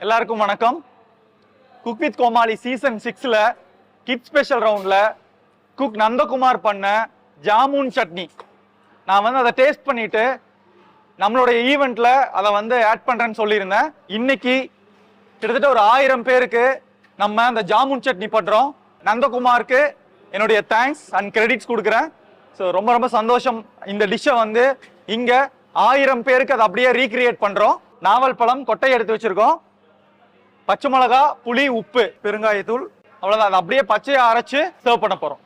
எல்லாருக்கும் வணக்கம். Cook with Comali season 6ல கிட் ஸ்பெஷல் ரவுண்ட்ல குக் நந்தகுமார் பண்ண ஜாமுன் சட்னி நான் அதை டேஸ்ட் பண்ணிட்டு நம்மளுடைய ஈவெண்ட்ல அதை ஆட் பண்றேன்னு சொல்லியிருந்தேன். இன்னைக்கு கிட்டத்தட்ட ஒரு 1000 பேருக்கு நம்ம அந்த ஜாமுன் சட்னி பண்றோம். நந்தகுமாருக்கு என்னுடைய தேங்க்ஸ் அண்ட் கிரெடிட்ஸ் கொடுக்குறேன். ஸோ ரொம்ப ரொம்ப சந்தோஷம். இந்த டிஷ்ஷை இங்க 1000 பேருக்கு அதை அப்படியே ரீக்ரியேட் பண்றோம். நாவல் பழம் கொட்டை எடுத்து வச்சிருக்கோம், பச்சை மிளகா, புளி, உப்பு, பெருங்காயத்தூள், அவ்வளவுதான். அதை அப்படியே பச்சையை அரைச்சு சர்வ் பண்ண போறோம்.